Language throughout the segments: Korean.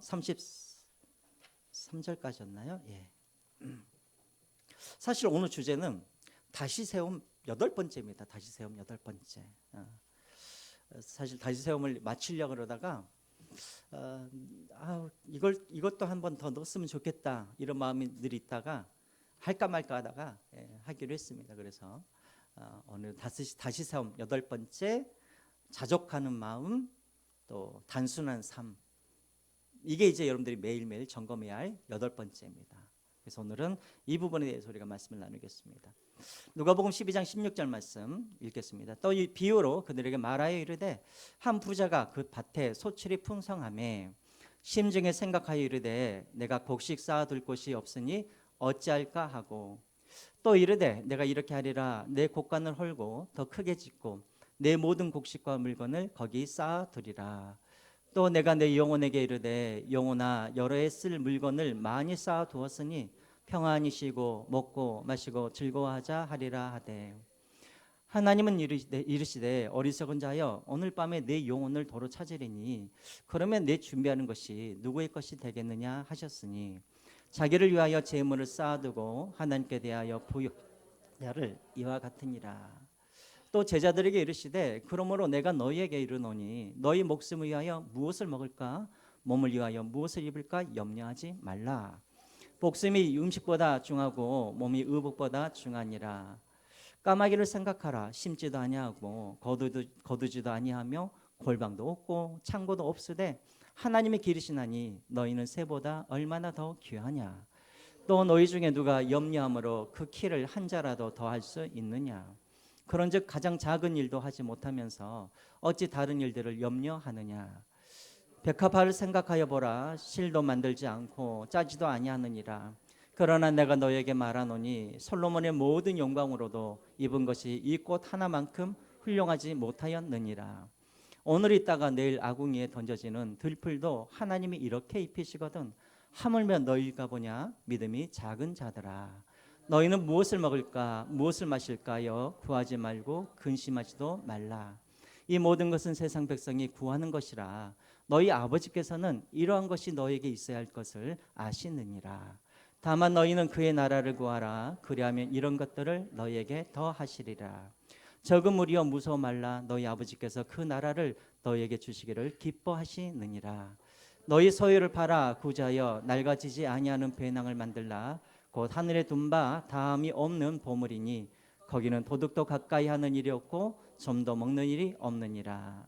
33절까지였나요? 예. 사실 오늘 주제는 다시 세움 8번째입니다. 다시 세움 8번째. 사실 다시 세움을 마치려고 그러다가 이것도 한 번 더 넣었으면 좋겠다 이런 마음이 늘 있다가 할까 말까 하다가 하기로 했습니다. 그래서 오늘 다시 세움 8번째, 자족하는 마음, 또 단순한 삶, 이게 이제 여러분들이 매일매일 점검해야 할 8번째입니다. 그래서 오늘은 이 부분에 대해서 우리가 말씀을 나누겠습니다. 누가복음 12장 16절 말씀 읽겠습니다. 또 이 비유로 그들에게 말하여 이르되 한 부자가 그 밭에 소출이 풍성하매 심중에 생각하여 이르되 내가 곡식 쌓아둘 곳이 없으니 어찌할까 하고, 또 이르되 내가 이렇게 하리라, 내 곡간을 헐고 더 크게 짓고 내 모든 곡식과 물건을 거기 쌓아두리라. 또 내가 내 영혼에게 이르되 영혼아, 여러 해 쓸 물건을 많이 쌓아두었으니 평안히 쉬고 먹고 마시고 즐거워하자 하리라 하되, 하나님은 이르시되 어리석은 자여, 오늘 밤에 내 영혼을 도로 찾으리니 그러면 내 준비하는 것이 누구의 것이 되겠느냐 하셨으니 자기를 위하여 재물을 쌓아두고 하나님께 대하여 부여를 이와 같으니라. 또 제자들에게 이르시되 그러므로 내가 너희에게 이르노니 너희 목숨을 위하여 무엇을 먹을까, 몸을 위하여 무엇을 입을까 염려하지 말라. 목숨이 음식보다 중하고 몸이 의복보다 중하니라. 까마귀를 생각하라. 심지도 아니하고 거두지도 아니하며 골방도 없고 창고도 없으되 하나님이 기르시나니 너희는 새보다 얼마나 더 귀하냐. 또 너희 중에 누가 염려함으로 그 키를 한 자라도 더할 수 있느냐. 그런즉 가장 작은 일도 하지 못하면서 어찌 다른 일들을 염려하느냐. 백합화를 생각하여 보라. 실도 만들지 않고 짜지도 아니하느니라. 그러나 내가 너에게 말하노니 솔로몬의 모든 영광으로도 입은 것이 이 꽃 하나만큼 훌륭하지 못하였느니라. 오늘 있다가 내일 아궁이에 던져지는 들풀도 하나님이 이렇게 입히시거든 하물며 너희가 보냐 믿음이 작은 자들아. 너희는 무엇을 먹을까 무엇을 마실까요? 구하지 말고 근심하지도 말라. 이 모든 것은 세상 백성이 구하는 것이라. 너희 아버지께서는 이러한 것이 너희에게 있어야 할 것을 아시느니라. 다만 너희는 그의 나라를 구하라. 그리하면 이런 것들을 너희에게 더 하시리라. 적은 무리여 무서워 말라. 너희 아버지께서 그 나라를 너희에게 주시기를 기뻐하시느니라. 너희 소유를 팔아 구자여 낡아지지 아니하는 배낭을 만들라. 곧 하늘에 둔 바 다함이 없는 보물이니 거기는 도둑도 가까이 하는 일이 없고 좀도 먹는 일이 없느니라.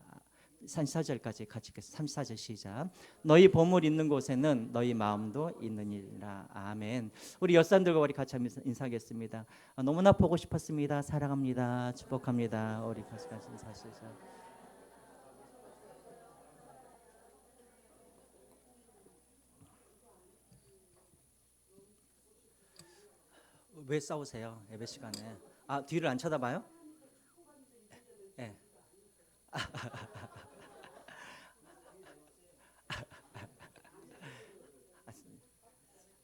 34절까지 같이 읽겠습니다. 34절 시작. 너희 보물 있는 곳에는 너희 마음도 있느니라. 아멘. 우리 여사님들과 우리 같이 인사하겠습니다. 너무나 보고 싶었습니다. 사랑합니다. 축복합니다. 우리 같이 인사하시죠. 왜 싸우세요? 예배 시간에. 뒤를 안 쳐다봐요? 네.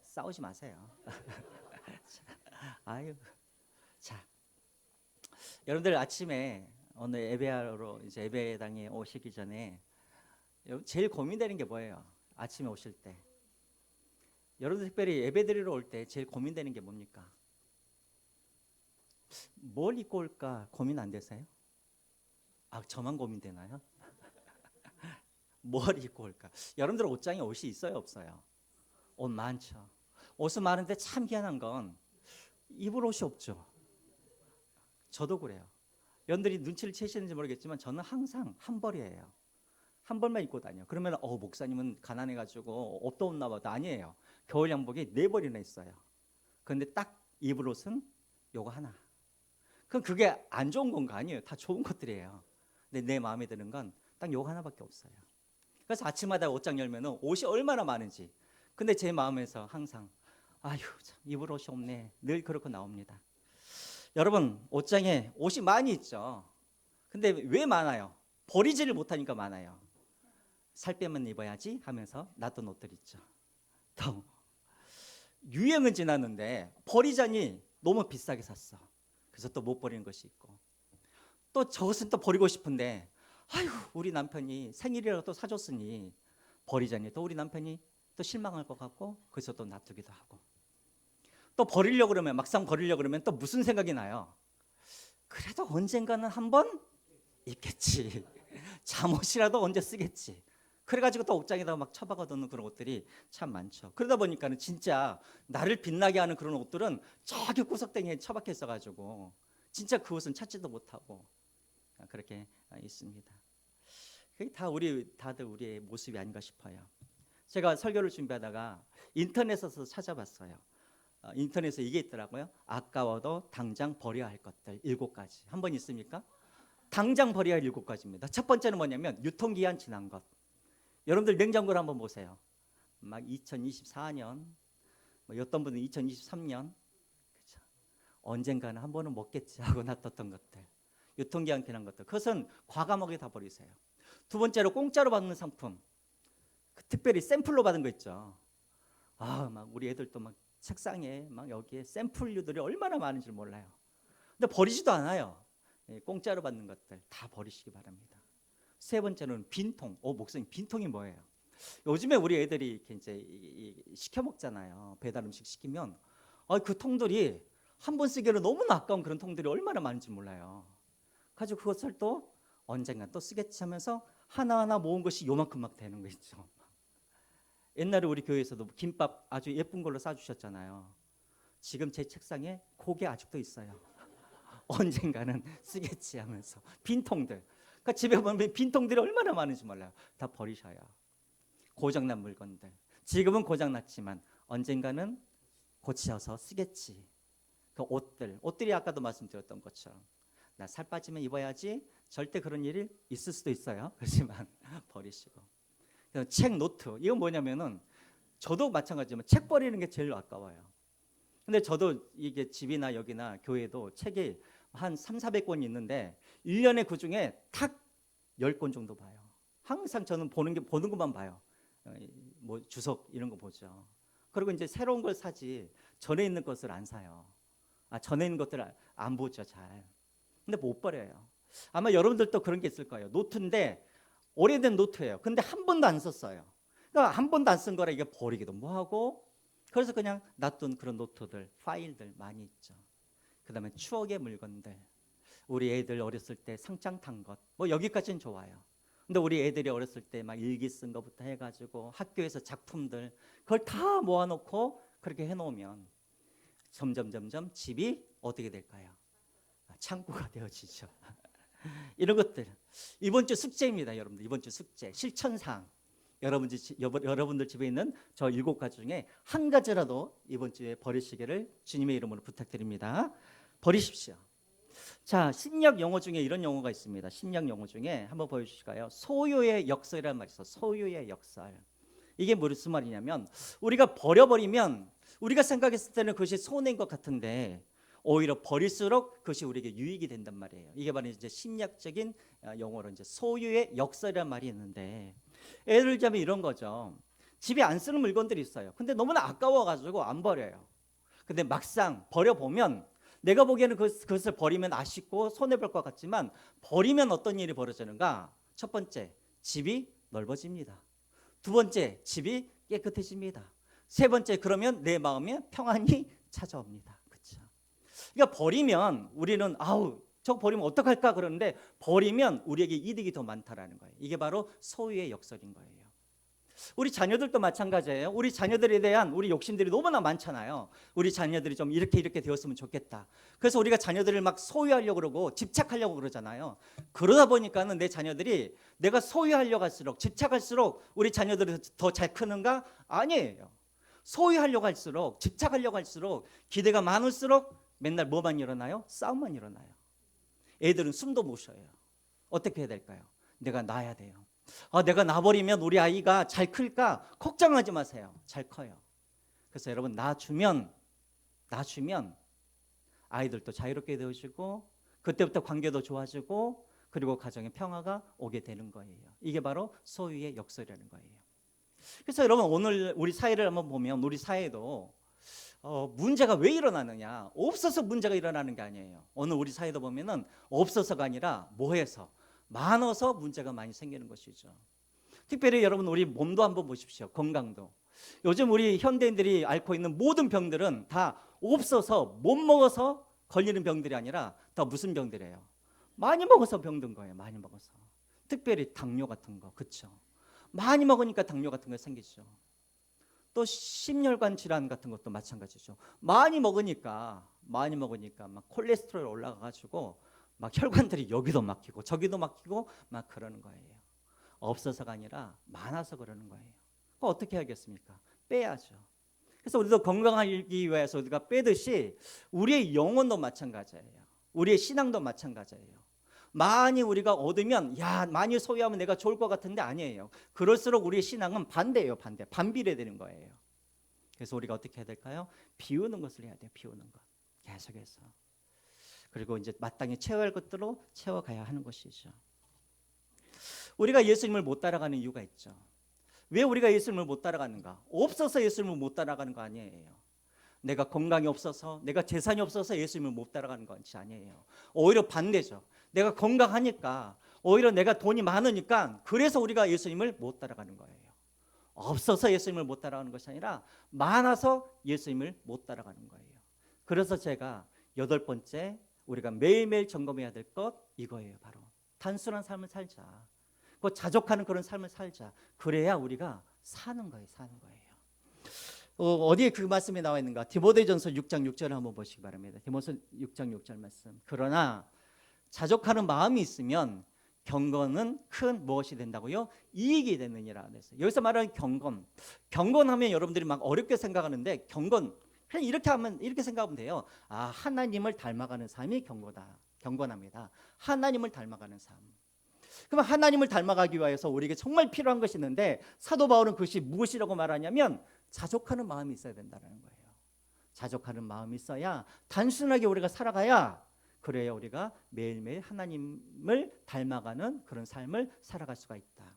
싸우지 마세요. 아유, 자, 여러분들 아침에 오늘 예배하러 이제 예배당에 오시기 전에 제일 고민되는 게 뭐예요? 아침에 오실 때, 여러분들 특별히 예배드리러 올 때 제일 고민되는 게 뭡니까? 뭘 입고 올까 고민 안 되세요? 저만 고민되나요? 뭘 입고 올까? 여러분들 옷장에 옷이 있어요, 없어요? 옷 많죠. 옷은 많은데 참 희한한 건 입을 옷이 없죠. 저도 그래요. 여러분들이 눈치를 채시는지 모르겠지만 저는 항상 한 벌이에요. 한 벌만 입고 다녀요. 그러면 목사님은 가난해가지고 옷도 없나 봐도 아니에요. 겨울 양복이 4벌이나 있어요. 그런데 딱 입을 옷은 요거 하나. 그럼 그게 안 좋은 건가? 아니에요. 다 좋은 것들이에요. 근데 내 마음에 드는 건 딱 요거 하나밖에 없어요. 그래서 아침마다 옷장 열면 옷이 얼마나 많은지. 근데 제 마음에서 항상 참 입을 옷이 없네. 늘 그렇게 나옵니다. 여러분 옷장에 옷이 많이 있죠. 근데 왜 많아요? 버리지를 못하니까 많아요. 살 빼면 입어야지 하면서 놔둔 옷들 있죠. 또 유행은 지났는데 버리자니 너무 비싸게 샀어. 그래서 또 못 버리는 것이 있고, 또 저것은 또 버리고 싶은데 우리 남편이 생일이라고 또 사줬으니 버리자니 또 우리 남편이 또 실망할 것 같고 그래서 또 놔두기도 하고, 또 버리려고 그러면 막상 버리려고 그러면 또 무슨 생각이 나요? 그래도 언젠가는 한번 입겠지. 잠옷이라도 언제 쓰겠지. 그래가지고 또 옥장에다가 막 처박아두는 그런 옷들이 참 많죠. 그러다 보니까는 진짜 나를 빛나게 하는 그런 옷들은 저기 구석탱이에 처박혀 있어가지고 진짜 그 옷은 찾지도 못하고 그렇게 있습니다. 그게 다 다들 우리의 모습이 아닌가 싶어요. 제가 설교를 준비하다가 인터넷에서 찾아봤어요. 인터넷에 이게 있더라고요. 아까워도 당장 버려야 할 것들 7가지. 한번 있습니까? 당장 버려야 할 7가지입니다. 첫 번째는 뭐냐면 유통기한 지난 것. 여러분들 냉장고를 한번 보세요. 막 2024년, 뭐 어떤 분은 2023년, 그렇죠? 언젠가는 한 번은 먹겠지 하고 놔뒀던 것들, 유통기한 지난 것들, 그것은 과감하게 다 버리세요. 두 번째로 공짜로 받는 상품, 특별히 샘플로 받은 거 있죠. 막 우리 애들도 막 책상에 막 여기에 샘플류들이 얼마나 많은지 몰라요. 근데 버리지도 않아요. 공짜로 받는 것들 다 버리시기 바랍니다. 세 번째는 빈통. 목사님, 빈통이 뭐예요? 요즘에 우리 애들이 이렇게 이제 시켜 먹잖아요. 배달 음식 시키면 그 통들이 한 번 쓰기로 너무나 아까운 그런 통들이 얼마나 많은지 몰라요. 가지고 그것을 또 언젠가 또 쓰겠지 하면서 하나하나 모은 것이 요만큼 막 되는 거 있죠. 옛날에 우리 교회에서도 김밥 아주 예쁜 걸로 싸주셨잖아요. 지금 제 책상에 그게 아직도 있어요. 언젠가는 쓰겠지 하면서 빈통들. 그러니까 집에 보면 빈통들이 얼마나 많은지 몰라요. 다 버리셔야. 고장난 물건들. 지금은 고장났지만 언젠가는 고쳐서 쓰겠지. 그 옷들이 아까도 말씀드렸던 것처럼 나 살 빠지면 입어야지. 절대 그런 일이 있을 수도 있어요. 그렇지만 버리시고. 책, 노트. 이건 뭐냐면은 저도 마찬가지지만 책 버리는 게 제일 아까워요. 근데 저도 이게 집이나 여기나 교회도 책이 한 300~400권이 있는데 1년에 그중에 탁 10권 정도 봐요. 항상 저는 보는 것만 봐요. 뭐 주석 이런 거 보죠. 그리고 이제 새로운 걸 사지 전에 있는 것을 안 사요. 전에 있는 것들을 안 보죠, 잘. 근데 못 버려요. 아마 여러분들도 그런 게 있을 거예요. 노트인데 오래된 노트예요. 근데 한 번도 안 썼어요. 그러니까 한 번도 안 쓴 거라 이게 버리기도 뭐하고, 그래서 그냥 놔둔 그런 노트들, 파일들 많이 있죠. 그 다음에 추억의 물건들. 우리 애들 어렸을 때 상장 탄 것, 뭐 여기까지는 좋아요. 근데 우리 애들이 어렸을 때 막 일기 쓴 것부터 해가지고 학교에서 작품들, 그걸 다 모아놓고 그렇게 해놓으면 점점 집이 어떻게 될까요? 창고가 되어지죠. 이런 것들. 이번 주 숙제입니다, 여러분들. 이번 주 숙제 실천사항. 여러분들 집에 있는 저 7가지 중에 한 가지라도 이번 주에 버리시기를 주님의 이름으로 부탁드립니다. 버리십시오. 자, 신약 용어 중에 이런 용어가 있습니다. 신약 용어 중에 한번 보여주실까요? 소유의 역설이라는 말이 있어요. 소유의 역설. 이게 무슨 말이냐면 우리가 버려버리면 우리가 생각했을 때는 그것이 손해인 것 같은데 오히려 버릴수록 그것이 우리에게 유익이 된단 말이에요. 이게 바로 이제 신약적인 용어로 이제 소유의 역설이라는 말이 있는데, 예를 들자면 이런 거죠. 집에 안 쓰는 물건들이 있어요. 근데 너무나 아까워가지고 안 버려요. 근데 막상 버려보면 내가 보기에는 그것을 버리면 아쉽고 손해볼 것 같지만 버리면 어떤 일이 벌어지는가? 첫 번째, 집이 넓어집니다. 두 번째, 집이 깨끗해집니다. 세 번째, 그러면 내 마음에 평안이 찾아옵니다. 그렇죠? 그러니까 버리면 우리는 저거 버리면 어떡할까 그러는데 버리면 우리에게 이득이 더 많다라는 거예요. 이게 바로 소유의 역설인 거예요. 우리 자녀들도 마찬가지예요. 우리 자녀들에 대한 우리 욕심들이 너무나 많잖아요. 우리 자녀들이 좀 이렇게 되었으면 좋겠다. 그래서 우리가 자녀들을 막 소유하려고 그러고 집착하려고 그러잖아요. 그러다 보니까는 내 자녀들이 내가 소유하려고 할수록 집착할수록 우리 자녀들이 더 잘 크는가? 아니에요. 소유하려고 할수록 집착하려고 할수록 기대가 많을수록 맨날 뭐만 일어나요? 싸움만 일어나요. 애들은 숨도 못 쉬어요. 어떻게 해야 될까요? 내가 낳아야 돼요. 내가 낳아버리면 우리 아이가 잘 클까? 걱정하지 마세요. 잘 커요. 그래서 여러분 낳아주면 아이들도 자유롭게 되어지고 그때부터 관계도 좋아지고 그리고 가정의 평화가 오게 되는 거예요. 이게 바로 소유의 역설이라는 거예요. 그래서 여러분 오늘 우리 사회를 한번 보면 우리 사회도 문제가 왜 일어나느냐? 없어서 문제가 일어나는 게 아니에요. 오늘 우리 사회도 보면은 없어서가 아니라 뭐해서 많아서 문제가 많이 생기는 것이죠. 특별히 여러분 우리 몸도 한번 보십시오. 건강도. 요즘 우리 현대인들이 앓고 있는 모든 병들은 다 없어서 못 먹어서 걸리는 병들이 아니라 다 무슨 병들이에요? 많이 먹어서 병든 거예요. 많이 먹어서. 특별히 당뇨 같은 거. 그렇죠? 많이 먹으니까 당뇨 같은 거 생기죠. 또 심혈관 질환 같은 것도 마찬가지죠. 많이 먹으니까 막 콜레스테롤 올라가 가지고 막 혈관들이 여기도 막히고 저기도 막히고 막 그러는 거예요. 없어서가 아니라 많아서 그러는 거예요. 그럼 어떻게 하겠습니까? 빼야죠. 그래서 우리도 건강하기 위해서 우리가 빼듯이 우리의 영혼도 마찬가지예요. 우리의 신앙도 마찬가지예요. 많이 우리가 얻으면 많이 소유하면 내가 좋을 것 같은데 아니에요. 그럴수록 우리의 신앙은 반대예요. 반비례되는 거예요. 그래서 우리가 어떻게 해야 될까요? 비우는 것을 해야 돼요. 비우는 것. 계속해서. 그리고 이제 마땅히 채워야 할 것들로 채워가야 하는 것이죠. 우리가 예수님을 못 따라가는 이유가 있죠. 왜 우리가 예수님을 못 따라가는가? 없어서 예수님을 못 따라가는 거 아니에요. 내가 건강이 없어서, 내가 재산이 없어서 예수님을 못 따라가는 것이 아니에요. 오히려 반대죠. 내가 건강하니까, 오히려 내가 돈이 많으니까 그래서 우리가 예수님을 못 따라가는 거예요. 없어서 예수님을 못 따라가는 것이 아니라 많아서 예수님을 못 따라가는 거예요. 그래서 제가 8번째 우리가 매일매일 점검해야 될 것 이거예요. 바로 단순한 삶을 살자. 그 자족하는 그런 삶을 살자. 그래야 우리가 사는 거예요. 사는 거예요. 어디에 그 말씀이 나와 있는가? 디모데전서 6장 6절을 한번 보시기 바랍니다. 디모데전서 6장 6절 말씀. 그러나 자족하는 마음이 있으면 경건은 큰 무엇이 된다고요? 이익이 되느니라. 여기서 말하는 경건하면 여러분들이 막 어렵게 생각하는데 경건 그냥 이렇게 생각하면 돼요. 하나님을 닮아가는 삶이 경건합니다. 하나님을 닮아가는 삶. 그럼 하나님을 닮아가기 위해서 우리에게 정말 필요한 것이 있는데 사도 바울은 그것이 무엇이라고 말하냐면 자족하는 마음이 있어야 된다는 거예요. 자족하는 마음이 있어야 단순하게 우리가 살아가야 그래야 우리가 매일매일 하나님을 닮아가는 그런 삶을 살아갈 수가 있다.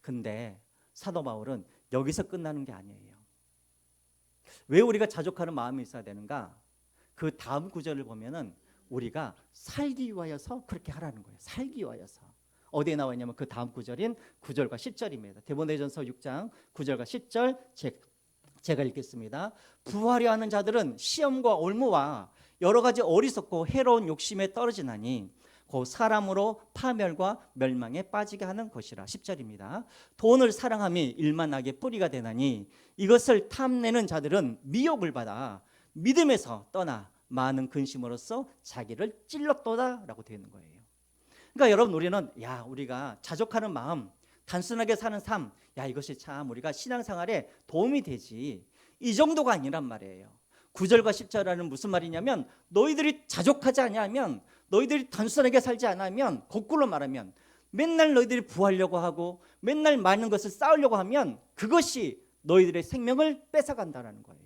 근데 사도 바울은 여기서 끝나는 게 아니에요. 왜 우리가 자족하는 마음이 있어야 되는가? 그 다음 구절을 보면은 우리가 살기 위하여서 그렇게 하라는 거예요. 살기 위하여서. 어디에 나와 있냐면 그 다음 구절인 9절과 10절입니다. 디모데전서 6장 9절과 10절 제가 읽겠습니다. 부하려 하는 자들은 시험과 올무와 여러 가지 어리석고 해로운 욕심에 떨어지나니 곧 사람으로 파멸과 멸망에 빠지게 하는 것이라. 10절입니다. 돈을 사랑함이 일만하게 뿌리가 되나니 이것을 탐내는 자들은 미혹을 받아 믿음에서 떠나 많은 근심으로써 자기를 찔렀도다라고 되어 있는 거예요. 그러니까 여러분 우리는 우리가 자족하는 마음, 단순하게 사는 삶, 이것이 참 우리가 신앙생활에 도움이 되지 이 정도가 아니란 말이에요. 9절과 10절은 무슨 말이냐면 너희들이 자족하지 않으면 너희들이 단순하게 살지 않으면 거꾸로 말하면 맨날 너희들이 부하려고 하고 맨날 많은 것을 쌓으려고 하면 그것이 너희들의 생명을 뺏어간다는 거예요.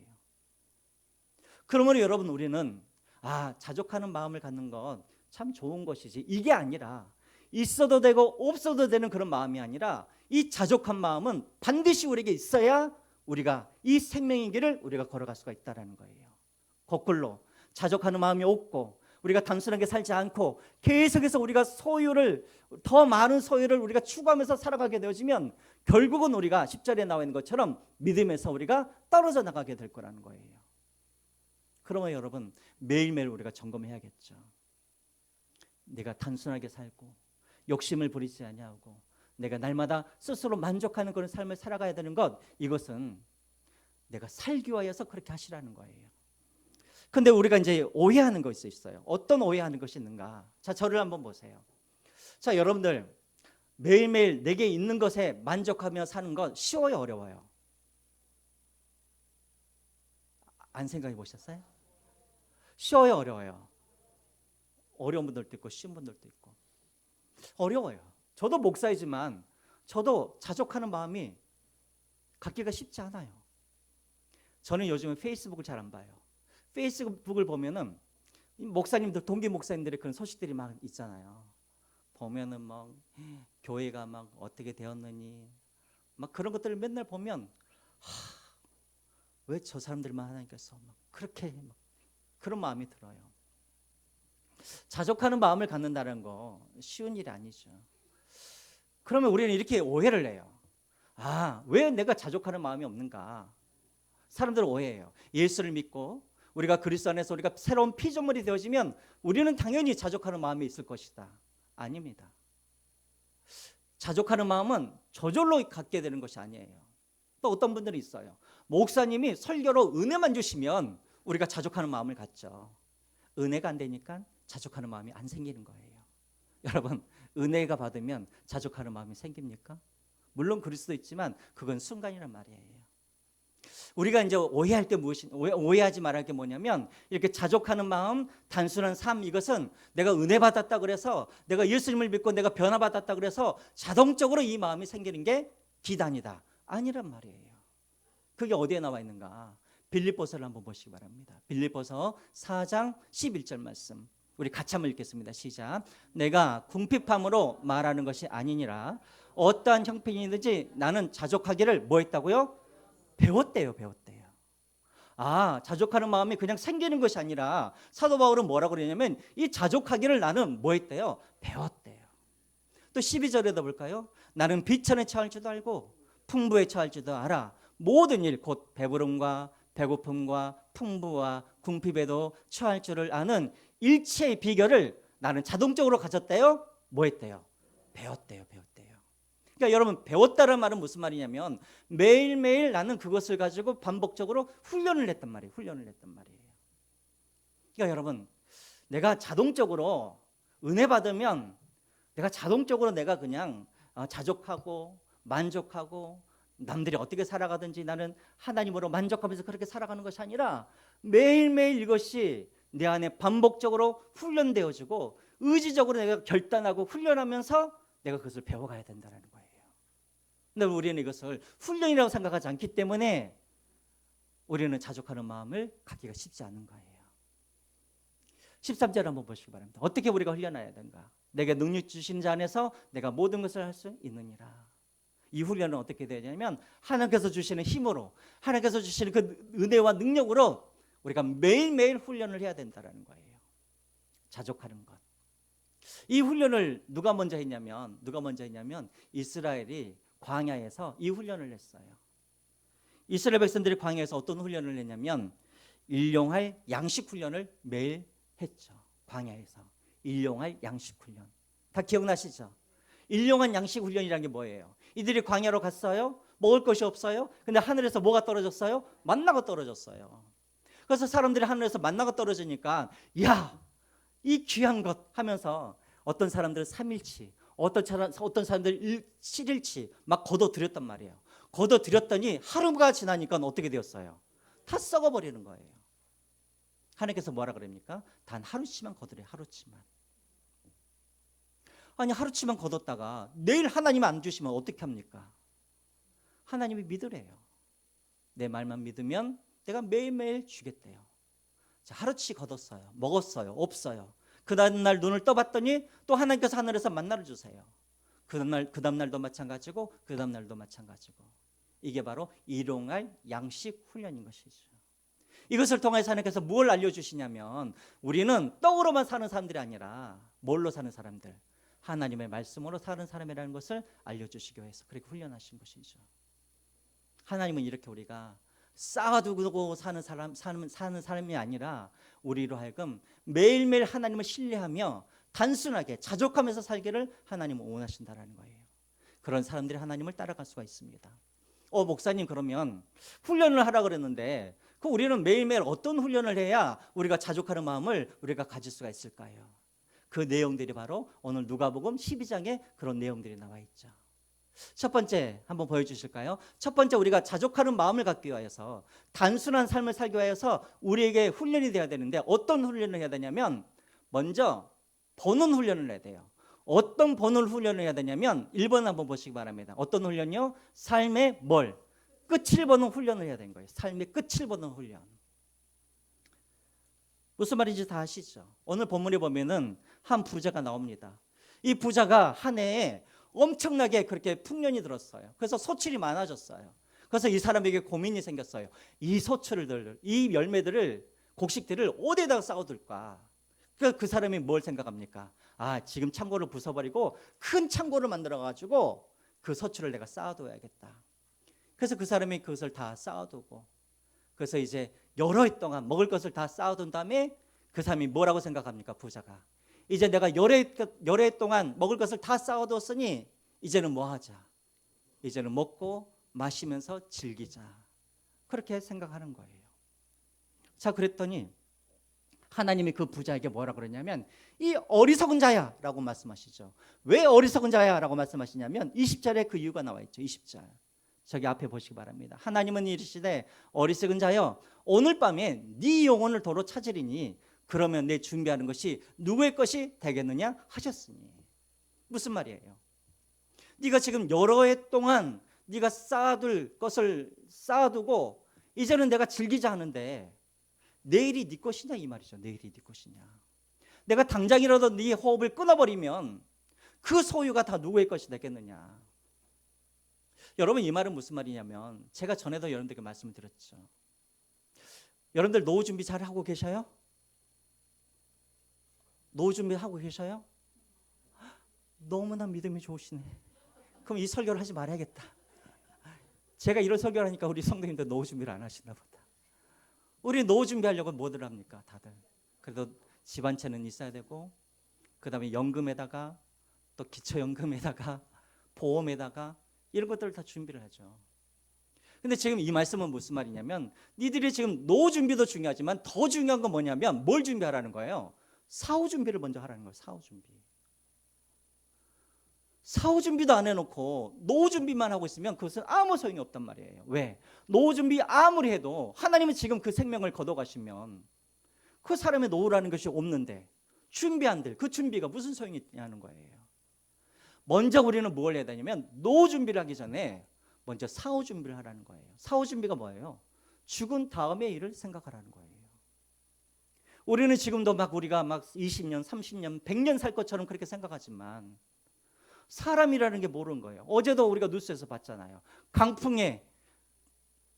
그러므로 여러분 우리는 자족하는 마음을 갖는 건 참 좋은 것이지 이게 아니라 있어도 되고 없어도 되는 그런 마음이 아니라 이 자족한 마음은 반드시 우리에게 있어야 우리가 이 생명의 길을 우리가 걸어갈 수가 있다는 거예요. 거꾸로 자족하는 마음이 없고 우리가 단순하게 살지 않고 계속해서 우리가 더 많은 소유를 우리가 추구하면서 살아가게 되어지면 결국은 우리가 10절에 나와 있는 것처럼 믿음에서 우리가 떨어져 나가게 될 거라는 거예요. 그러면 여러분 매일매일 우리가 점검해야겠죠. 내가 단순하게 살고 욕심을 부리지 아니하고 내가 날마다 스스로 만족하는 그런 삶을 살아가야 되는 것, 이것은 내가 살기 위하여서 그렇게 하시라는 거예요. 근데 우리가 이제 오해하는 것이 있어요. 어떤 오해하는 것이 있는가? 자, 저를 한번 보세요. 자, 여러분들 매일매일 내게 있는 것에 만족하며 사는 건 쉬워요, 어려워요? 안 생각해 보셨어요? 쉬워요, 어려워요? 어려운 분들도 있고 쉬운 분들도 있고. 어려워요. 저도 목사이지만 저도 자족하는 마음이 갖기가 쉽지 않아요. 저는 요즘에 페이스북을 잘 안 봐요. 페이스북을 보면은 목사님들, 동기 목사님들의 그런 소식들이 막 있잖아요. 보면은 막 교회가 막 어떻게 되었느니 막 그런 것들을 맨날 보면 왜 저 사람들만 하나님께서 막 그렇게 막 그런 마음이 들어요. 자족하는 마음을 갖는다는 거 쉬운 일이 아니죠. 그러면 우리는 이렇게 오해를 해요. 왜 내가 자족하는 마음이 없는가? 사람들은 오해해요. 예수를 믿고 우리가 그리스도 안에서 우리가 새로운 피조물이 되어지면 우리는 당연히 자족하는 마음이 있을 것이다. 아닙니다. 자족하는 마음은 저절로 갖게 되는 것이 아니에요. 또 어떤 분들이 있어요. 목사님이 설교로 은혜만 주시면 우리가 자족하는 마음을 갖죠. 은혜가 안 되니까 자족하는 마음이 안 생기는 거예요. 여러분, 은혜가 받으면 자족하는 마음이 생깁니까? 물론 그럴 수도 있지만 그건 순간이란 말이에요. 우리가 이제 오해할 때 오해하지 말할 게 뭐냐면, 이렇게 자족하는 마음, 단순한 삶, 이것은 내가 은혜 받았다 그래서, 내가 예수님을 믿고 내가 변화받았다 그래서 자동적으로 이 마음이 생기는 게 기단이다. 아니란 말이에요. 그게 어디에 나와 있는가? 빌립보서를 한번 보시기 바랍니다. 빌립보서 4장 11절 말씀, 우리 같이 한번 읽겠습니다. 시작. 내가 궁핍함으로 말하는 것이 아니니라. 어떠한 형편이든지 나는 자족하기를 뭐 했다고요? 배웠대요. 자족하는 마음이 그냥 생기는 것이 아니라 사도 바울은 뭐라고 그러냐면 이 자족하기를 나는 뭐 했대요? 배웠대요. 또 12절에도 볼까요? 나는 비천에 처할 줄도 알고 풍부에 처할 줄도 알아. 모든 일 곧 배부름과 배고픔과 풍부와 궁핍에도 처할 줄을 아는 일체의 비결을 나는 자동적으로 가졌대요. 뭐 했대요? 배웠대요. 그러니까 여러분, 배웠다는 말은 무슨 말이냐면 매일매일 나는 그것을 가지고 반복적으로 훈련을 했단 말이에요. 그러니까 여러분, 내가 자동적으로 은혜 받으면 내가 자동적으로 내가 그냥 자족하고 만족하고 남들이 어떻게 살아가든지 나는 하나님으로 만족하면서 그렇게 살아가는 것이 아니라 매일매일 이것이 내 안에 반복적으로 훈련되어지고 의지적으로 내가 결단하고 훈련하면서 내가 그것을 배워가야 된다는 거예요. 근데 우리는 이것을 훈련이라고 생각하지 않기 때문에 우리는 자족하는 마음을 갖기가 쉽지 않은 거예요. 13절 한번 보시기 바랍니다. 어떻게 우리가 훈련해야 되는가? 내게 능력 주신 자 안에서 내가 모든 것을 할 수 있느니라. 이 훈련은 어떻게 되냐면 하나님께서 주시는 힘으로, 하나님께서 주시는 그 은혜와 능력으로 우리가 매일매일 훈련을 해야 된다는 거예요. 자족하는 것. 이 훈련을 누가 먼저 했냐면 이스라엘이 광야에서 이 훈련을 했어요. 이스라엘 백성들이 광야에서 어떤 훈련을 했냐면 일용할 양식 훈련을 매일 했죠. 광야에서 일용할 양식 훈련. 다 기억나시죠? 일용한 양식 훈련이라는 게 뭐예요? 이들이 광야로 갔어요. 먹을 것이 없어요. 근데 하늘에서 뭐가 떨어졌어요? 만나가 떨어졌어요. 그래서 사람들이 하늘에서 만나가 떨어지니까 이 귀한 것 하면서 어떤 사람들은 3일치, 어떤 사람들은 7일치 막 걷어들였단 말이에요. 걷어들였더니 하루가 지나니까 어떻게 되었어요? 다 썩어버리는 거예요. 하나님께서 뭐라 그럽니까? 단 하루치만 걷으래. 하루치만. 아니, 하루치만 걷었다가 내일 하나님 안 주시면 어떻게 합니까? 하나님이 믿으래요. 내 말만 믿으면 내가 매일매일 주겠대요. 자, 하루치 걷었어요. 먹었어요. 없어요. 그 다음날 눈을 떠봤더니 또 하나님께서 하늘에서 만나를 주세요. 그 다음날도 마찬가지고 그 다음날도 마찬가지고. 이게 바로 일용할 양식 훈련인 것이죠. 이것을 통해서 하나님께서 무엇을 알려주시냐면 우리는 떡으로만 사는 사람들이 아니라 뭘로 사는 사람들? 하나님의 말씀으로 사는 사람이라는 것을 알려주시기 위해서 그렇게 훈련하신 것이죠. 하나님은 이렇게 우리가 쌓아두고 사는 사람이 아니라 우리로 하여금 매일매일 하나님을 신뢰하며 단순하게 자족하면서 살기를 하나님은 원하신다라는 거예요. 그런 사람들이 하나님을 따라갈 수가 있습니다. 목사님, 그러면 훈련을 하라 그랬는데 우리는 매일매일 어떤 훈련을 해야 우리가 자족하는 마음을 우리가 가질 수가 있을까요? 그 내용들이 바로 오늘 누가복음 12장에 그런 내용들이 나와 있죠. 첫 번째 한번 보여주실까요? 첫 번째, 우리가 자족하는 마음을 갖기 위해서, 단순한 삶을 살기 위해서 우리에게 훈련이 돼야 되는데 어떤 훈련을 해야 되냐면 먼저 보는 훈련을 해야 돼요. 어떤 보는 훈련을 해야 되냐면 1번 한번 보시기 바랍니다. 어떤 훈련이요? 삶의 끝을 보는 훈련을 해야 되는 거예요. 삶의 끝을 보는 훈련. 무슨 말인지 다 아시죠? 오늘 본문에 보면은 한 부자가 나옵니다. 이 부자가 한 해에 엄청나게 그렇게 풍년이 들었어요. 그래서 소출이 많아졌어요. 그래서 이 사람에게 고민이 생겼어요. 이 소출을, 이 열매들을, 곡식들을 어디에다가 쌓아둘까? 그 사람이 뭘 생각합니까? 지금 창고를 부숴버리고 큰 창고를 만들어가지고 그 소출을 내가 쌓아둬야겠다. 그래서 그 사람이 그것을 다 쌓아두고, 그래서 이제 여러 해 동안 먹을 것을 다 쌓아둔 다음에 그 사람이 뭐라고 생각합니까? 부자가 이제 내가 여러 해 동안 먹을 것을 다 쌓아뒀으니 이제는 뭐 하자? 이제는 먹고 마시면서 즐기자. 그렇게 생각하는 거예요. 자, 그랬더니 하나님이 그 부자에게 뭐라 그러냐면 이 어리석은 자야 라고 말씀하시죠. 왜 어리석은 자야 라고 말씀하시냐면 20절에 그 이유가 나와 있죠. 20절 저기 앞에 보시기 바랍니다. 하나님은 이르시되 어리석은 자여 오늘 밤에 네 영혼을 도로 찾으리니 그러면 내 준비하는 것이 누구의 것이 되겠느냐 하셨으니. 무슨 말이에요? 네가 지금 여러 해 동안 네가 쌓아둘 것을 쌓아두고 이제는 내가 즐기자 하는데 내일이 네 것이냐 이 말이죠. 내일이 네 것이냐. 내가 당장이라도 네 호흡을 끊어버리면 그 소유가 다 누구의 것이 되겠느냐. 여러분 이 말은 무슨 말이냐면 제가 전에도 여러분들께 말씀을 드렸죠. 여러분들 노후 준비 잘 하고 계셔요? 노후 준비하고 계셔요? 너무나 믿음이 좋으시네. 그럼 이 설교를 하지 말아야겠다. 제가 이런 설교를 하니까 우리 성도님들 노후 준비를 안 하시나 보다. 우리 노후 준비하려고 뭐들 합니까? 다들. 그래도 집 한 채는 있어야 되고 그 다음에 연금에다가 또 기초연금에다가 보험에다가 이런 것들을 다 준비를 하죠. 근데 지금 이 말씀은 무슨 말이냐면 니들이 지금 노후 준비도 중요하지만 더 중요한 건 뭐냐면 뭘 준비하라는 거예요? 사후 준비를 먼저 하라는 거예요. 사후 준비. 사후 준비도 안 해놓고 노후 준비만 하고 있으면 그것은 아무 소용이 없단 말이에요. 왜? 노후 준비 아무리 해도 하나님은 지금 그 생명을 걷어가시면 그 사람의 노후라는 것이 없는데 준비 안 될 그 준비가 무슨 소용이 있냐는 거예요. 먼저 우리는 뭘 해야 되냐면 노후 준비를 하기 전에 먼저 사후 준비를 하라는 거예요. 사후 준비가 뭐예요? 죽은 다음의 일을 생각하라는 거예요. 우리는 지금도 막 우리가 막 20년, 30년, 100년 살 것처럼 그렇게 생각하지만 사람이라는 게 모르는 거예요. 어제도 우리가 뉴스에서 봤잖아요. 강풍에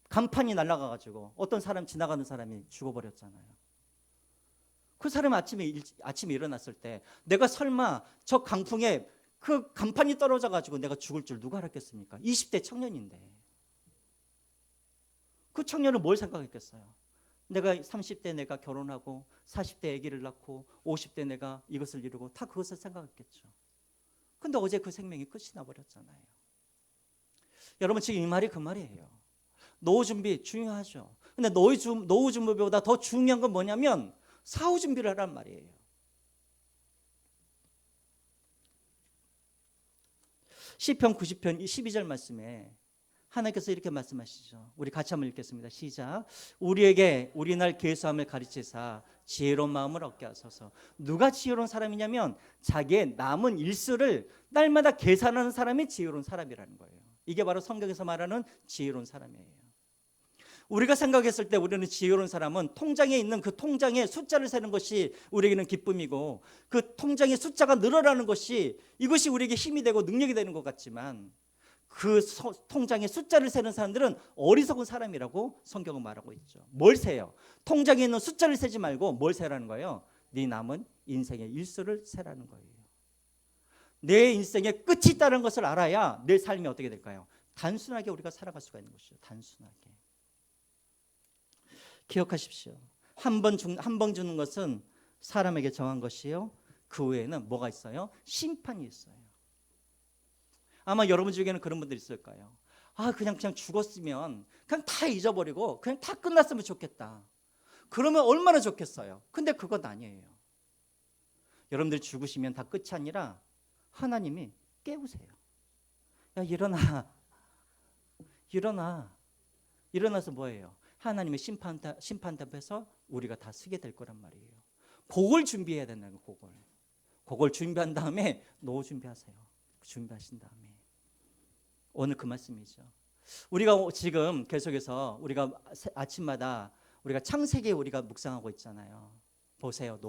간판이 날아가가지고 어떤 사람 지나가는 사람이 죽어버렸잖아요. 그 사람이 아침에 일어났을 때 내가 설마 저 강풍에 그 간판이 떨어져가지고 내가 죽을 줄 누가 알았겠습니까? 20대 청년인데. 그 청년은 뭘 생각했겠어요? 내가 30대 내가 결혼하고 40대 아기를 낳고 50대 내가 이것을 이루고 다 그것을 생각했겠죠. 근데 어제 그 생명이 끝이 나버렸잖아요. 여러분 지금 이 말이 그 말이에요. 노후 준비 중요하죠. 근데 노후 준비보다 더 중요한 건 뭐냐면 사후 준비를 하란 말이에요. 시편 90편 12절 말씀에 하나님께서 이렇게 말씀하시죠. 우리 같이 한번 읽겠습니다. 시작. 우리에게 우리 날 계수함을 가르치사 지혜로운 마음을 얻게 하소서. 누가 지혜로운 사람이냐면 자기의 남은 일수를 날마다 계산하는 사람이 지혜로운 사람이라는 거예요. 이게 바로 성경에서 말하는 지혜로운 사람이에요. 우리가 생각했을 때 우리는 지혜로운 사람은 통장에 있는 그 통장의 숫자를 세는 것이 우리에게는 기쁨이고 그 통장의 숫자가 늘어나는 것이 이것이 우리에게 힘이 되고 능력이 되는 것 같지만 그 통장의 숫자를 세는 사람들은 어리석은 사람이라고 성경은 말하고 있죠. 뭘 세요? 통장에 있는 숫자를 세지 말고 뭘 세라는 거예요? 네 남은 인생의 일수를 세라는 거예요. 내 인생의 끝이 있다는 것을 알아야 내 삶이 어떻게 될까요? 단순하게 우리가 살아갈 수가 있는 것이죠. 단순하게. 기억하십시오. 한 번 주는 것은 사람에게 정한 것이요. 그 외에는 뭐가 있어요? 심판이 있어요. 아마 여러분 중에는 그런 분들 있을 거예요. 그냥 죽었으면 그냥 다 잊어버리고 그냥 다 끝났으면 좋겠다. 그러면 얼마나 좋겠어요. 근데 그건 아니에요. 여러분들 죽으시면 다 끝이 아니라 하나님이 깨우세요. 야 일어나. 일어나서 뭐예요? 하나님의 심판답에서 우리가 다 쓰게 될 거란 말이에요. 그걸 준비해야 된다는 거예요. 그걸 준비한 다음에 노후 준비하세요. 준비하신 다음에 오늘 그 말씀이죠. 우리가 지금 계속해서 우리가 아침마다 우리가 창세기에 우리가 묵상하고 있잖아요. 보세요.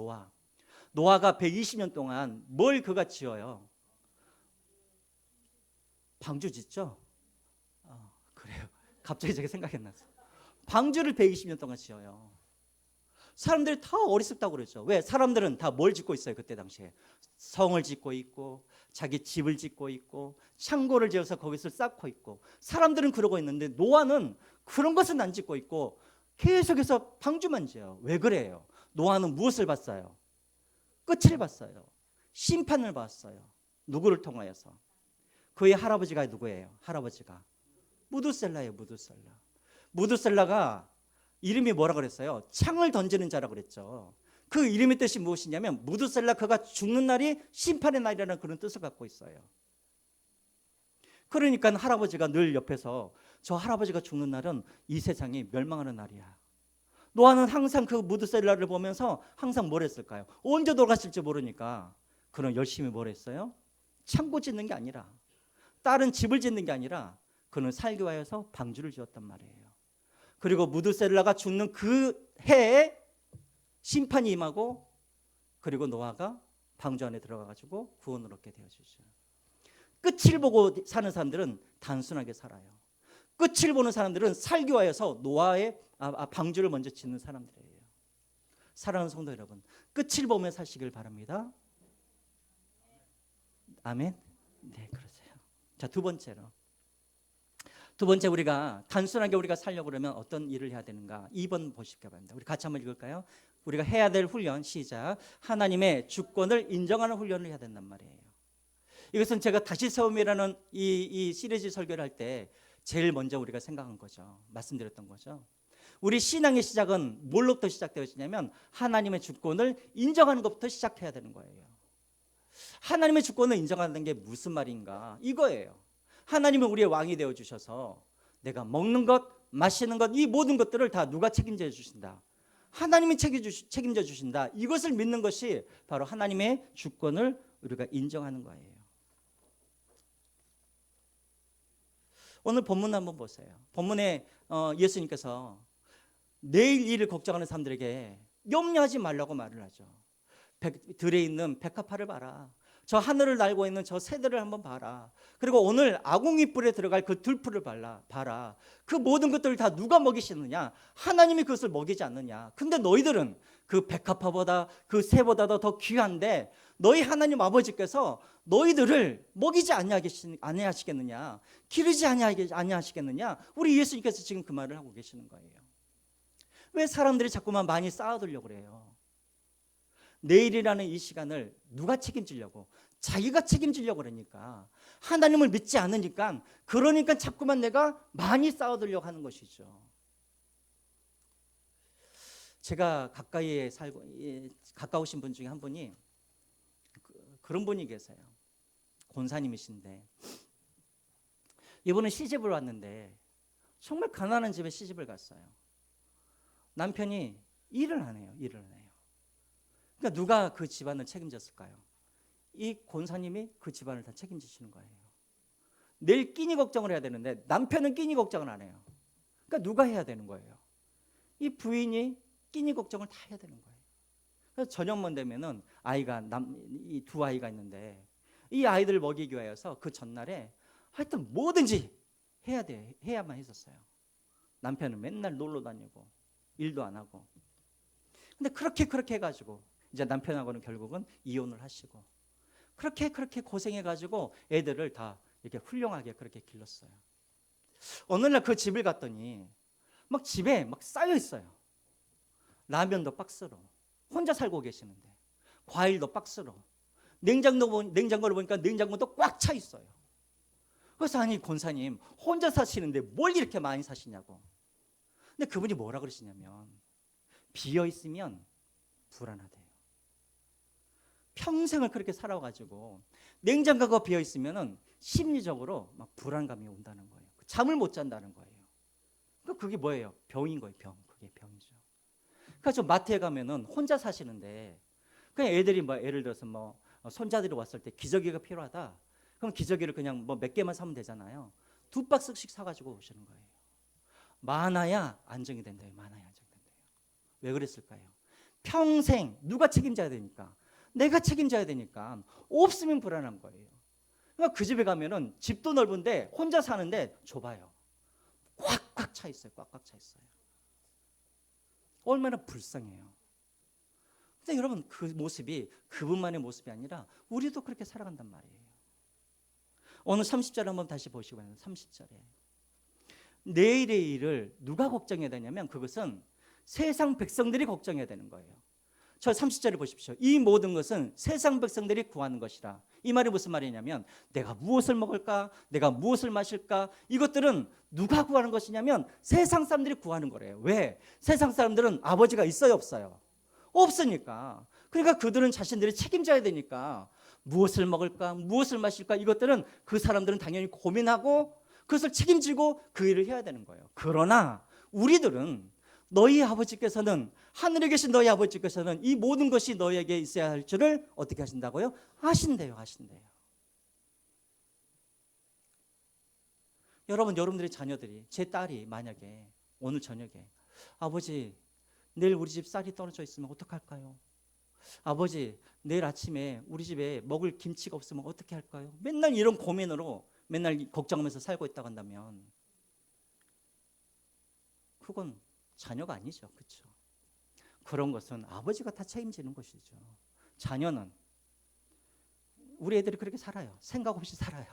노아가 120년 동안 뭘 그가 지어요? 방주 짓죠? 그래요. 갑자기 제가 생각이 났어요. 방주를 120년 동안 지어요. 사람들이 다 어리석다고 그러죠. 왜? 사람들은 다 뭘 짓고 있어요? 그때 당시에 성을 짓고 있고 자기 집을 짓고 있고 창고를 지어서 거기서 쌓고 있고, 사람들은 그러고 있는데 노아는 그런 것은 안 짓고 있고 계속해서 방주만 지어요. 왜 그래요? 노아는 무엇을 봤어요? 끝을 봤어요. 심판을 봤어요. 누구를 통하여서? 그의 할아버지가 누구예요? 할아버지가 무두셀라예요. 무두셀라. 무두셀라가 이름이 뭐라 그랬어요? 창을 던지는 자라고 그랬죠. 그 이름의 뜻이 무엇이냐면 무두셀라, 그가 죽는 날이 심판의 날이라는 그런 뜻을 갖고 있어요. 그러니까 할아버지가 늘 옆에서 저 할아버지가 죽는 날은 이 세상이 멸망하는 날이야. 노아는 항상 그 무드셀라를 보면서 항상 뭘 했을까요? 언제 돌아가실지 모르니까 그는 열심히 뭘 했어요? 창고 짓는 게 아니라, 다른 집을 짓는 게 아니라 그는 살기 위해서 방주를 지었단 말이에요. 그리고 무드셀라가 죽는 그 해에 심판이 임하고, 그리고 노아가 방주 안에 들어가가지고 구원을 얻게 되어지죠. 끝을 보고 사는 사람들은 단순하게 살아요. 끝을 보는 사람들은 살기 위해서 노아의 방주를 먼저 짓는 사람들이에요. 사랑하는 성도 여러분, 끝을 보며 사시길 바랍니다. 아멘. 네, 그러세요. 자, 두 번째, 우리가 단순하게 우리가 살려고 그러면 어떤 일을 해야 되는가? 2번 보실까 합니다. 우리 같이 한번 읽을까요? 우리가 해야 될 훈련, 시작. 하나님의 주권을 인정하는 훈련을 해야 된단 말이에요. 이것은 제가 다시 세움이라는 이 시리즈 설교를 할 때 제일 먼저 우리가 생각한 거죠. 말씀드렸던 거죠. 우리 신앙의 시작은 뭘로부터 시작되었냐면 하나님의 주권을 인정하는 것부터 시작해야 되는 거예요. 하나님의 주권을 인정하는 게 무슨 말인가? 이거예요. 하나님은 우리의 왕이 되어주셔서 내가 먹는 것, 마시는 것, 이 모든 것들을 다 누가 책임져 주신다? 하나님이 책임져 주신다. 이것을 믿는 것이 바로 하나님의 주권을 우리가 인정하는 거예요. 오늘 본문 한번 보세요. 본문에 예수님께서 내일 일을 걱정하는 사람들에게 염려하지 말라고 말을 하죠. 들에 있는 백합화를 봐라. 저 하늘을 날고 있는 저 새들을 한번 봐라. 그리고 오늘 아궁이 뿔에 들어갈 그 들풀을 봐라. 그 모든 것들을 다 누가 먹이시느냐? 하나님이 그것을 먹이지 않느냐? 근데 너희들은 그 백합화보다 그 새보다도 더 귀한데 너희 하나님 아버지께서 너희들을 먹이지 아니하시겠느냐? 기르지 아니하시겠느냐? 우리 예수님께서 지금 그 말을 하고 계시는 거예요. 왜 사람들이 자꾸만 많이 쌓아두려고 그래요? 내일이라는 이 시간을 누가 책임지려고? 자기가 책임지려고 그러니까. 하나님을 믿지 않으니까, 그러니까 자꾸만 내가 많이 쌓아두려고 하는 것이죠. 제가 가까이에 살고 가까우신 분 중에 한 분이 그런 분이 계세요. 권사님이신데 이분은 시집을 왔는데 정말 가난한 집에 시집을 갔어요. 남편이 일을 안 해요. 그러니까 누가 그 집안을 책임졌을까요? 이 권사님이 그 집안을 다 책임지시는 거예요. 내일 끼니 걱정을 해야 되는데 남편은 끼니 걱정을 안 해요. 그러니까 누가 해야 되는 거예요? 이 부인이 끼니 걱정을 다 해야 되는 거예요. 그래서 저녁만 되면은 이 두 아이가 있는데 이 아이들을 먹이기 위해서 그 전날에 하여튼 뭐든지 해야만 했었어요. 남편은 맨날 놀러 다니고 일도 안 하고. 근데 그렇게 해가지고 이제 남편하고는 결국은 이혼을 하시고, 그렇게 고생해가지고 애들을 다 이렇게 훌륭하게 그렇게 길렀어요. 어느 날 그 집을 갔더니 막 집에 막 쌓여 있어요. 라면도 박스로, 혼자 살고 계시는데 과일도 박스로, 냉장고를 보니까 냉장고도 꽉 차 있어요. 그래서 아니 권사님 혼자 사시는데 뭘 이렇게 많이 사시냐고. 근데 그분이 뭐라 그러시냐면 비어 있으면 불안하대요. 평생을 그렇게 살아가지고 냉장고가 비어 있으면은 심리적으로 막 불안감이 온다는 거예요. 잠을 못 잔다는 거예요. 그게 뭐예요? 병인 거예요. 그게 병이죠. 그래서 마트에 가면은 혼자 사시는데 그냥 애들이 뭐 예를 들어서 뭐 손자들이 왔을 때 기저귀가 필요하다. 그럼 기저귀를 그냥 뭐 몇 개만 사면 되잖아요. 2박스씩 사가지고 오시는 거예요. 많아야 안정이 된대요. 왜 그랬을까요? 평생 누가 책임져야 되니까, 내가 책임져야 되니까 없으면 불안한 거예요. 그러니까 그 집에 가면은 집도 넓은데 혼자 사는데 좁아요. 꽉꽉 차 있어요. 얼마나 불쌍해요. 근데 여러분 그 모습이 그분만의 모습이 아니라 우리도 그렇게 살아간단 말이에요. 오늘 30절 한번 다시 보시고 30절에 내일의 일을 누가 걱정해야 되냐면 그것은 세상 백성들이 걱정해야 되는 거예요. 저 30절을 보십시오. 이 모든 것은 세상 백성들이 구하는 것이라. 이 말이 무슨 말이냐면 내가 무엇을 먹을까? 내가 무엇을 마실까? 이것들은 누가 구하는 것이냐면 세상 사람들이 구하는 거래요. 왜? 세상 사람들은 아버지가 있어요, 없어요? 없으니까. 그러니까 그들은 자신들이 책임져야 되니까 무엇을 먹을까? 무엇을 마실까? 이것들은 그 사람들은 당연히 고민하고 그것을 책임지고 그 일을 해야 되는 거예요. 그러나 우리들은 너희 아버지께서는 하늘에 계신 너희 아버지께서는 이 모든 것이 너희에게 있어야 할 줄을 어떻게 하신다고요? 아신대요. 여러분들의 자녀들이 제 딸이 만약에 오늘 저녁에 아버지 내일 우리 집 쌀이 떨어져 있으면 어떡할까요? 아버지 내일 아침에 우리 집에 먹을 김치가 없으면 어떻게 할까요? 맨날 이런 고민으로 맨날 걱정하면서 살고 있다고 한다면 그건 자녀가 아니죠. 그렇죠? 그런 것은 아버지가 다 책임지는 것이죠. 자녀는 우리 애들이 그렇게 살아요. 생각 없이 살아요.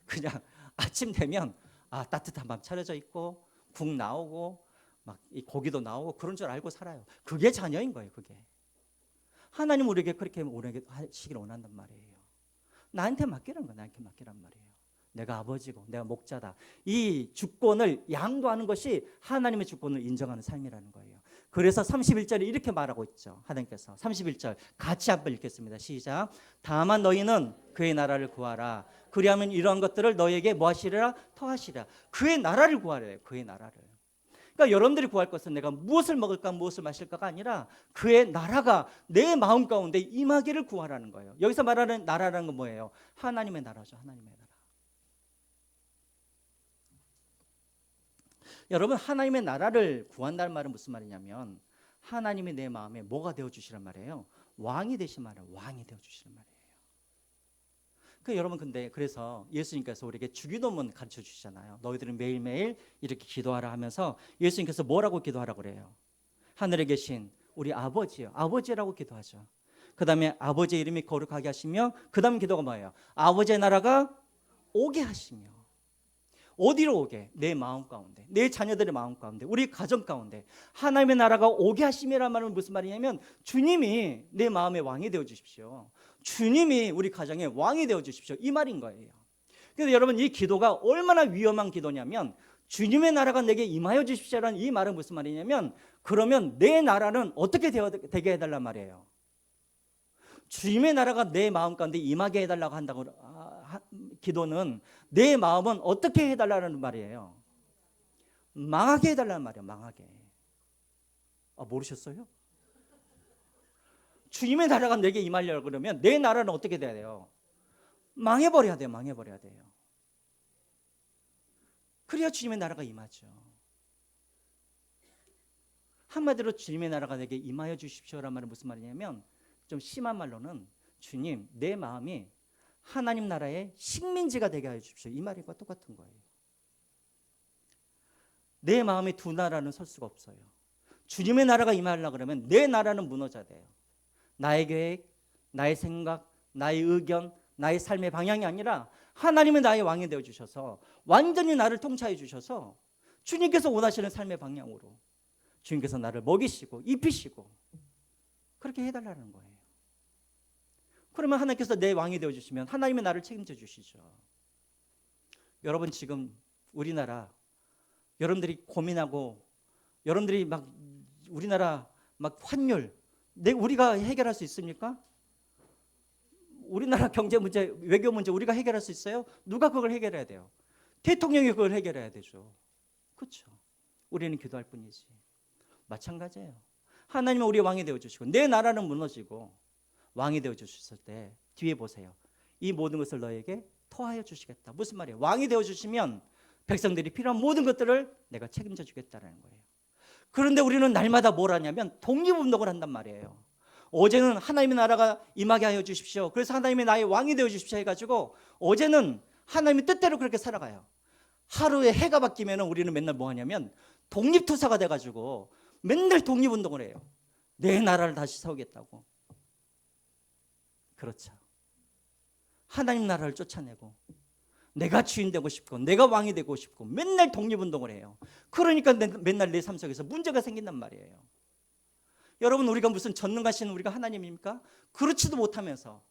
그냥 아침 되면 따뜻한 밥 차려져 있고 국 나오고 막 이 고기도 나오고 그런 줄 알고 살아요. 그게 자녀인 거예요. 그게 하나님 우리에게 그렇게 하시길 원한단 말이에요. 나한테 맡기란 거야. 나한테 맡기란 말이에요. 내가 아버지고 내가 목자다. 이 주권을 양도하는 것이 하나님의 주권을 인정하는 삶이라는 거예요. 그래서 31절에 이렇게 말하고 있죠. 하나님께서 31절 같이 한번 읽겠습니다. 시작. 다만 너희는 그의 나라를 구하라. 그리하면 이러한 것들을 너희에게 뭐 하시리라? 더하시리라. 그의 나라를 구하래요. 그의 나라를. 그러니까 여러분들이 구할 것은 내가 무엇을 먹을까 무엇을 마실까가 아니라 그의 나라가 내 마음 가운데 임하기를 구하라는 거예요. 여기서 말하는 나라라는 건 뭐예요? 하나님의 나라죠. 하나님의 나라. 여러분 하나님의 나라를 구한다는 말은 무슨 말이냐면 하나님이 내 마음에 뭐가 되어주시란 말이에요? 왕이 되신 말이에요. 왕이 되어주시란 말이에요. 여러분 근데 그래서 예수님께서 우리에게 주기도문 가르쳐 주시잖아요. 너희들은 매일매일 이렇게 기도하라 하면서 예수님께서 뭐라고 기도하라고 그래요? 하늘에 계신 우리 아버지요. 아버지라고 기도하죠. 그 다음에 아버지의 이름이 거룩하게 하시며 그 다음 기도가 뭐예요? 아버지의 나라가 오게 하시며. 어디로 오게? 내 마음 가운데, 내 자녀들의 마음 가운데, 우리 가정 가운데 하나님의 나라가 오게 하심이라는 말은 무슨 말이냐면 주님이 내 마음의 왕이 되어 주십시오. 주님이 우리 가정의 왕이 되어 주십시오. 이 말인 거예요. 그래서 여러분 이 기도가 얼마나 위험한 기도냐면 주님의 나라가 내게 임하여 주십시오라는 이 말은 무슨 말이냐면 그러면 내 나라는 어떻게 되게 해달란 말이에요. 주님의 나라가 내 마음 가운데 임하게 해달라고 한다고 기도는 내 마음은 어떻게 해달라는 말이에요? 망하게 해달라는 말이에요. 망하게. 모르셨어요? 주님의 나라가 내게 임하려고 그러면 내 나라는 어떻게 돼야 돼요? 망해버려야 돼요. 망해버려야 돼요. 그래야 주님의 나라가 임하죠. 한마디로 주님의 나라가 내게 임하여 주십시오라는 말은 무슨 말이냐면 좀 심한 말로는 주님 내 마음이 하나님 나라의 식민지가 되게 하여 주십시오. 이 말과 똑같은 거예요. 내 마음에 두 나라는 설 수가 없어요. 주님의 나라가 임하려고 그러면 내 나라는 무너져야 돼요. 나의 계획, 나의 생각, 나의 의견, 나의 삶의 방향이 아니라 하나님의 나의 왕이 되어 주셔서 완전히 나를 통치해 주셔서 주님께서 원하시는 삶의 방향으로 주님께서 나를 먹이시고 입히시고 그렇게 해달라는 거예요. 그러면 하나님께서 내 왕이 되어주시면 하나님의 나를 책임져 주시죠. 여러분 지금 우리나라 여러분들이 고민하고 여러분들이 막 우리나라 막 환율 우리가 해결할 수 있습니까? 우리나라 경제 문제, 외교 문제 우리가 해결할 수 있어요? 누가 그걸 해결해야 돼요? 대통령이 그걸 해결해야 되죠. 그렇죠. 우리는 기도할 뿐이지. 마찬가지예요. 하나님은 우리 왕이 되어주시고 내 나라는 무너지고 왕이 되어주셨을 때 뒤에 보세요. 이 모든 것을 너에게 토하여 주시겠다. 무슨 말이에요? 왕이 되어주시면 백성들이 필요한 모든 것들을 내가 책임져 주겠다는 거예요. 그런데 우리는 날마다 뭘 하냐면 독립운동을 한단 말이에요. 어제는 하나님의 나라가 임하게 하여 주십시오. 그래서 하나님의 나의 왕이 되어 주십시오 해가지고 어제는 하나님의 뜻대로 그렇게 살아가요. 하루에 해가 바뀌면 우리는 맨날 뭐 하냐면 독립투사가 돼가지고 맨날 독립운동을 해요. 내 나라를 다시 세우겠다고. 그렇죠. 하나님 나라를 쫓아내고 내가 주인 되고 싶고 내가 왕이 되고 싶고 맨날 독립운동을 해요. 그러니까 맨날 내 삶 속에서 문제가 생긴단 말이에요. 여러분, 우리가 무슨 전능하신 우리가 하나님입니까? 그렇지도 못하면서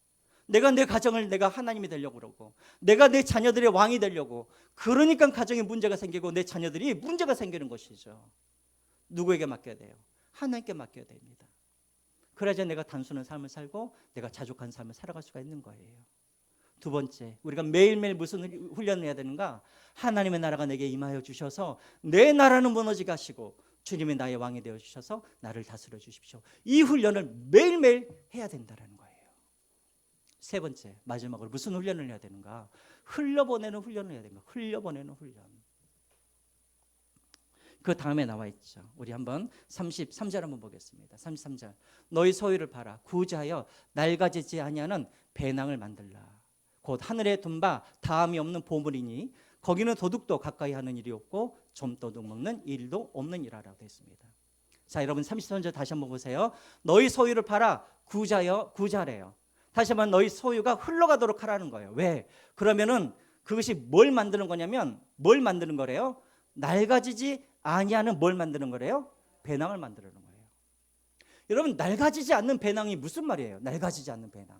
내가 내 가정을 내가 하나님이 되려고 그러고 내가 내 자녀들의 왕이 되려고, 그러니까 가정에 문제가 생기고 내 자녀들이 문제가 생기는 것이죠. 누구에게 맡겨야 돼요? 하나님께 맡겨야 됩니다. 그래야지 내가 단순한 삶을 살고 내가 자족한 삶을 살아갈 수가 있는 거예요. 두 번째, 우리가 매일매일 무슨 훈련을 해야 되는가? 하나님의 나라가 내게 임하여 주셔서 내 나라는 무너지게 하시고 주님이 나의 왕이 되어 주셔서 나를 다스려 주십시오. 이 훈련을 매일매일 해야 된다는 거예요. 세 번째, 마지막으로 무슨 훈련을 해야 되는가? 흘려보내는 훈련을 해야 되는가? 흘려보내는 훈련. 그 다음에 나와 있죠. 우리 한번 33절 한번 보겠습니다. 33절. 너희 소유를 팔아 구제하여 낡아지지 아니하는 배낭을 만들라. 곧 하늘에 둔 바 다함이 없는 보물이니 거기는 도둑도 가까이 하는 일이 없고 좀 도둑 먹는 일도 없는 이라라고 되어 있습니다. 자, 여러분 33절 다시 한번 보세요. 너희 소유를 팔아 구제하래요. 다시 한번 너희 소유가 흘러가도록 하라는 거예요. 왜? 그러면은 그것이 뭘 만드는 거냐면, 뭘 만드는 거래요? 낡아지지 아니하는 뭘 만드는 거래요? 배낭을 만드는 거예요. 여러분, 낡아지지 않는 배낭이 무슨 말이에요? 낡아지지 않는 배낭.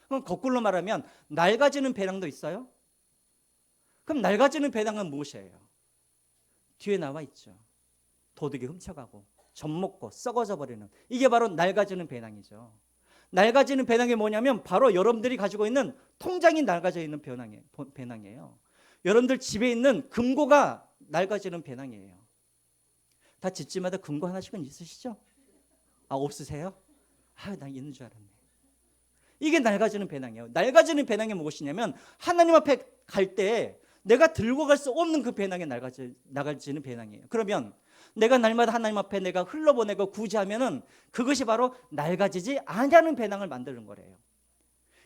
그럼 거꾸로 말하면 낡아지는 배낭도 있어요? 그럼 낡아지는 배낭은 무엇이에요? 뒤에 나와 있죠. 도둑이 훔쳐가고 젖먹고 썩어져 버리는, 이게 바로 낡아지는 배낭이죠. 낡아지는 배낭이 뭐냐면 바로 여러분들이 가지고 있는 통장이 낡아져 있는 배낭이에요. 여러분들 집에 있는 금고가 낡아지는 배낭이에요. 다 집집마다 금고 하나씩은 있으시죠? 아, 없으세요? 아, 나 있는 줄 알았네. 이게 낡아지는 배낭이에요. 낡아지는 배낭이 무엇이냐면 하나님 앞에 갈 때 내가 들고 갈 수 없는 그 배낭이 낡아지는 배낭이에요. 그러면 내가 날마다 하나님 앞에 내가 흘러보내고 구제하면은 그것이 바로 낡아지지 아니하는 배낭을 만드는 거래요.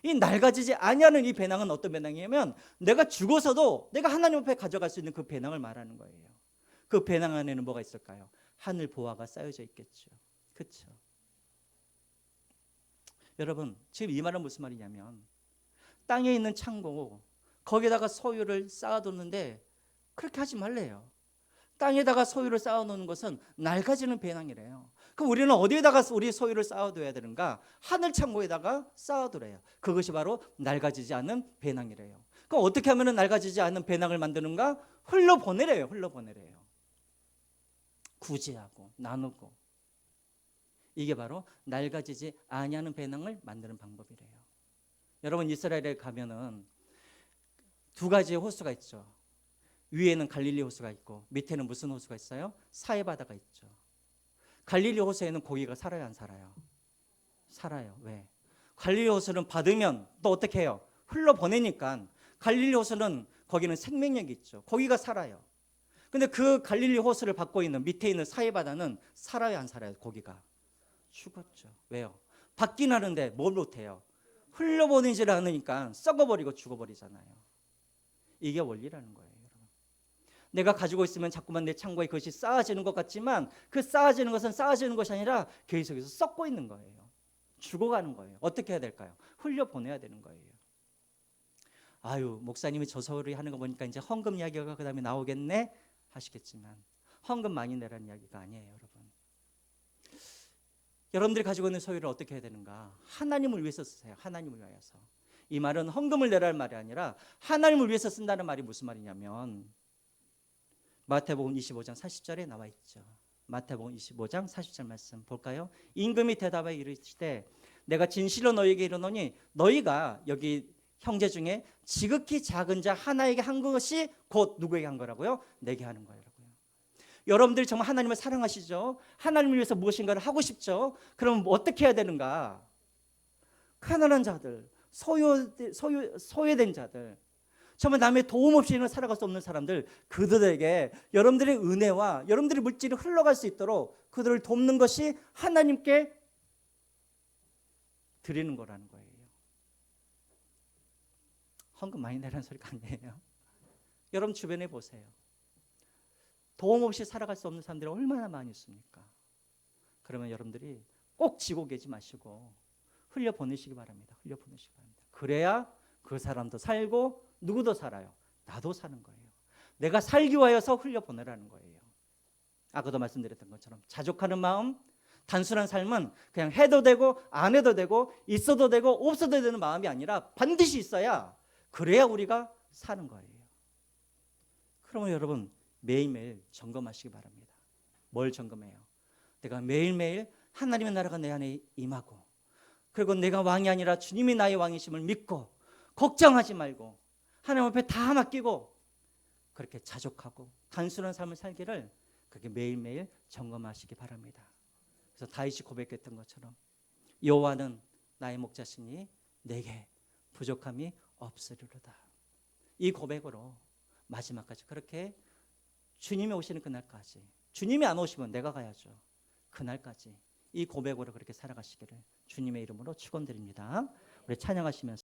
이 낡아지지 아니하는 이 배낭은 어떤 배낭이냐면 내가 죽어서도 내가 하나님 앞에 가져갈 수 있는 그 배낭을 말하는 거예요. 그 배낭 안에는 뭐가 있을까요? 하늘 보화가 쌓여져 있겠죠. 그렇죠? 여러분, 지금 이 말은 무슨 말이냐면 땅에 있는 창고 거기다가 소유를 쌓아뒀는데 그렇게 하지 말래요. 땅에다가 소유를 쌓아놓는 것은 낡아지는 배낭이래요. 그럼 우리는 어디에다가 우리 소유를 쌓아둬야 되는가? 하늘 창고에다가 쌓아두래요. 그것이 바로 낡아지지 않는 배낭이래요. 그럼 어떻게 하면 낡아지지 않는 배낭을 만드는가? 흘려보내래요. 흘려보내래요. 구제하고 나누고. 이게 바로 낡아지지 아니하는 배낭을 만드는 방법이래요. 여러분, 이스라엘에 가면은 두 가지의 호수가 있죠. 위에는 갈릴리 호수가 있고 밑에는 무슨 호수가 있어요? 사해바다가 있죠. 갈릴리 호수에는 고기가 살아요, 안 살아요? 살아요. 왜? 갈릴리 호수는 받으면 또 어떻게 해요? 흘러보내니까. 갈릴리 호수는 거기는 생명력이 있죠. 고기가 살아요. 근데 그 갈릴리 호수를 받고 있는 밑에 있는 사해바다는 살아요, 안 살아요? 고기가 죽었죠. 왜요? 받긴 하는데 뭘 못해요? 흘려보내질 않으니까 썩어버리고 죽어버리잖아요. 이게 원리라는 거예요. 내가 가지고 있으면 자꾸만 내 창고에 그것이 쌓아지는 것 같지만 그 쌓아지는 것은 쌓아지는 것이 아니라 계속해서 썩고 있는 거예요. 죽어가는 거예요. 어떻게 해야 될까요? 흘려보내야 되는 거예요. 아유, 목사님이 저 소리 하는 거 보니까 이제 헌금 이야기가 그 다음에 나오겠네 하시겠지만 헌금 많이 내라는 이야기가 아니에요. 여러분, 여러분들이 가지고 있는 소유를 어떻게 해야 되는가? 하나님을 위해서 쓰세요. 하나님을 위하여서. 이 말은 헌금을 내라는 말이 아니라 하나님을 위해서 쓴다는 말이 무슨 말이냐면 마태복음 25장 40절에 나와 있죠. 마태복음 25장 40절 말씀 볼까요? 임금이 대답하여 이르시되 내가 진실로 너희에게 이르노니 너희가 여기 형제 중에 지극히 작은 자 하나에게 한 것이 곧 누구에게 한 거라고요? 내게 하는 거라고요. 여러분들이 정말 하나님을 사랑하시죠? 하나님을 위해서 무엇인가를 하고 싶죠? 그럼 어떻게 해야 되는가? 가난한 자들, 소외된 자들, 정말 남의 도움 없이는 살아갈 수 없는 사람들, 그들에게 여러분들의 은혜와 여러분들의 물질이 흘러갈 수 있도록 그들을 돕는 것이 하나님께 드리는 거라는 거예요. 헌금 많이 내라는 소리가 아니에요. 여러분 주변에 보세요. 도움 없이 살아갈 수 없는 사람들이 얼마나 많이 있습니까? 그러면 여러분들이 꼭 지고 계지 마시고 흘려보내시기 바랍니다. 흘려보내시기 바랍니다. 그래야 그 사람도 살고 누구도 살아요. 나도 사는 거예요. 내가 살기 위하여서 흘려보내라는 거예요. 아까도 말씀드렸던 것처럼 자족하는 마음, 단순한 삶은 그냥 해도 되고 안 해도 되고 있어도 되고 없어도 되는 마음이 아니라 반드시 있어야, 그래야 우리가 사는 거예요. 그러면 여러분 매일매일 점검하시기 바랍니다. 뭘 점검해요? 내가 매일매일 하나님의 나라가 내 안에 임하고, 그리고 내가 왕이 아니라 주님이 나의 왕이심을 믿고 걱정하지 말고 하나님 앞에 다 맡기고 그렇게 자족하고 단순한 삶을 살기를 그렇게 매일매일 점검하시기 바랍니다. 그래서 다윗이 고백했던 것처럼 여호와는 나의 목자시니 내게 부족함이 없으리로다. 이 고백으로 마지막까지 그렇게 주님이 오시는 그날까지, 주님이 안 오시면 내가 가야죠. 그날까지 이 고백으로 그렇게 살아가시기를 주님의 이름으로 축원드립니다. 우리 찬양하시면서